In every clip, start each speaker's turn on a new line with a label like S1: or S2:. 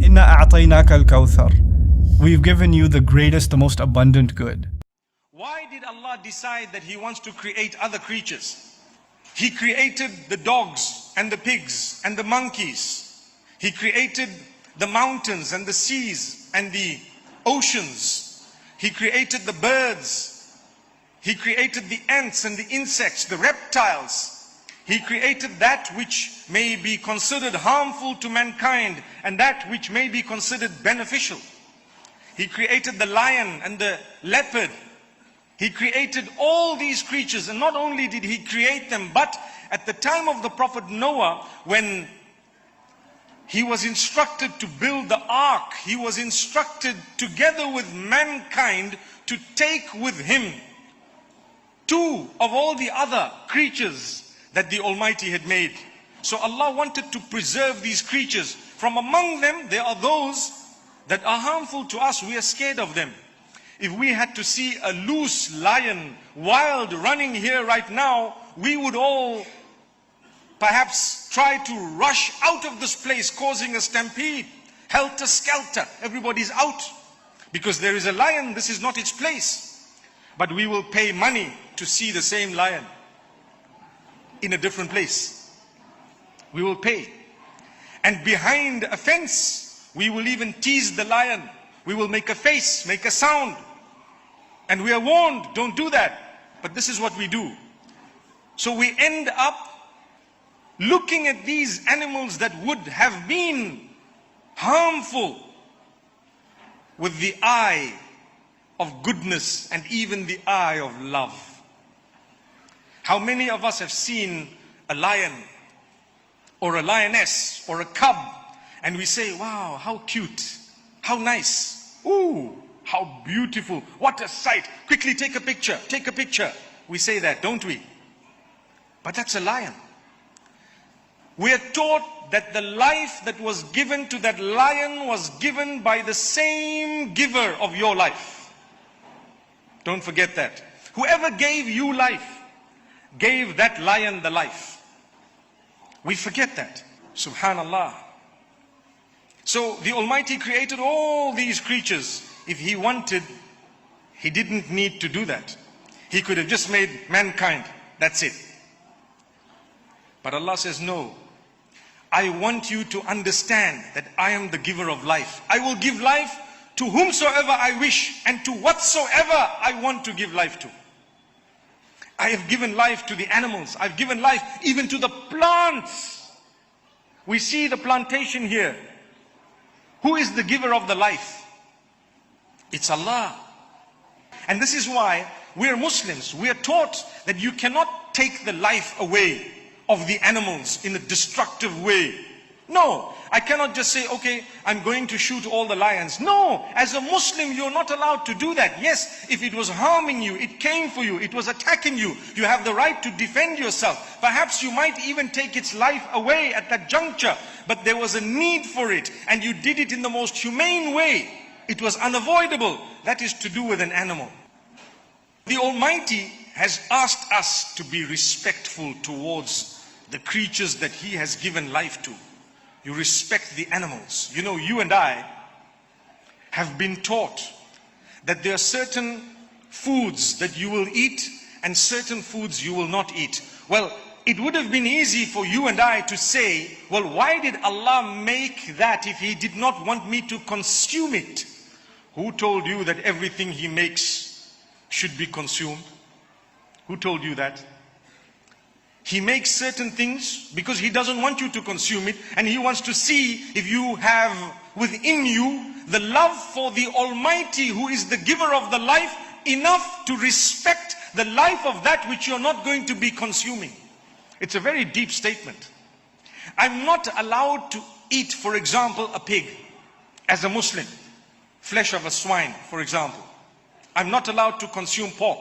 S1: Inna a'tainaka alkawthar. We've given you the greatest, the most abundant good.
S2: Why did Allah decide that He wants to create other creatures? He created the dogs and the pigs and the monkeys. He created the mountains and the seas and the oceans. He created the birds. He created the ants and the insects, the reptiles. He created that which may be considered harmful to mankind and that which may be considered beneficial. He created the lion and the leopard. He created all these creatures, and not only did He create them, but at the time of the Prophet Noah, when he was instructed to build the ark, he was instructed together with mankind to take with him two of all the other creatures that the Almighty had made. So Allah wanted to preserve these creatures. From among them, there are those that are harmful to us. We are scared of them. If we had to see a loose lion, wild, running here right now, we would all perhaps try to rush out of this place, causing a stampede. Helter-skelter, everybody's out. Because there is a lion, this is not its place. But we will pay money to see the same lion in a different place. We will pay. And behind a fence, we will even tease the lion. We will make a face, make a sound. And we are warned, don't do that. But this is what we do. So we end up looking at these animals that would have been harmful with the eye of goodness and even the eye of love. How many of us have seen a lion or a lioness or a cub and we say, wow, how cute, how nice, ooh, how beautiful, what a sight, quickly take a picture, take a picture. We say that, don't we? But that's a lion. We are taught that the life that was given to that lion was given by the same giver of your life. Don't forget that. Whoever gave you life, gave that lion the life. We forget that. Subhanallah. So the Almighty created all these creatures. If He wanted, He didn't need to do that. He could have just made mankind. That's it. But Allah says, no. I want you to understand that I am the giver of life. I will give life to whomsoever I wish and to whatsoever I want to give life to. I have given life to the animals. I've given life even to the plants. We see the plantation here. Who is the giver of the life? It's Allah. And this is why we are Muslims. We are taught that you cannot take the life away of the animals in a destructive way. No, I cannot just say, okay, I'm going to shoot all the lions. No, as a Muslim, you're not allowed to do that. Yes, if it was harming you, it came for you, it was attacking you, you have the right to defend yourself. Perhaps you might even take its life away at that juncture, but there was a need for it, and you did it in the most humane way. It was unavoidable. That is to do with an animal. The Almighty has asked us to be respectful towards the creatures that He has given life to. You respect the animals. You know, you and I have been taught that there are certain foods that you will eat and certain foods you will not eat. Well, it would have been easy for you and I to say, well, why did Allah make that if He did not want me to consume it? Who told you that everything He makes should be consumed? Who told you that? He makes certain things because He doesn't want you to consume it, and He wants to see if you have within you the love for the Almighty, who is the giver of the life, enough to respect the life of that which you're not going to be consuming. It's a very deep statement. I'm not allowed to eat, for example, a pig as a Muslim. Flesh of a swine, for example. I'm not allowed to consume pork.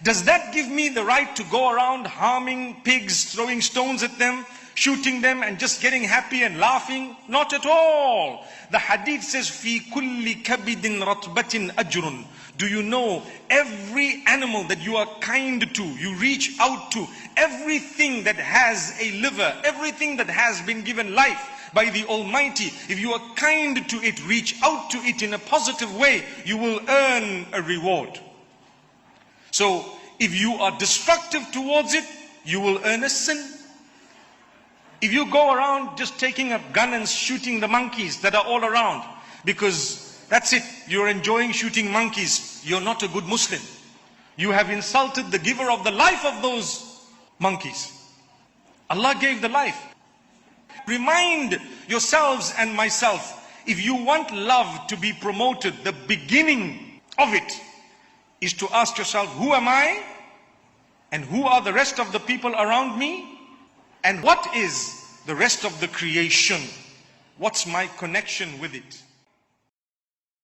S2: Does that give me the right to go around harming pigs, throwing stones at them, shooting them and just getting happy and laughing? Not at all. The hadith says, "Fi kulli kabidin ratbatin ajrun." Do you know every animal that you are kind to, you reach out to, everything that has a liver, everything that has been given life, by the Almighty. If you are kind to it, reach out to it in a positive way, you will earn a reward. So if you are destructive towards it, you will earn a sin. If you go around just taking a gun and shooting the monkeys that are all around, because that's it, you're enjoying shooting monkeys, you're not a good Muslim. You have insulted the giver of the life of those monkeys. Allah gave the life. Remind yourselves and myself, if you want love to be promoted, the beginning of it is to ask yourself, who am I? And who are the rest of the people around me? And what is the rest of the creation? What's my connection with it?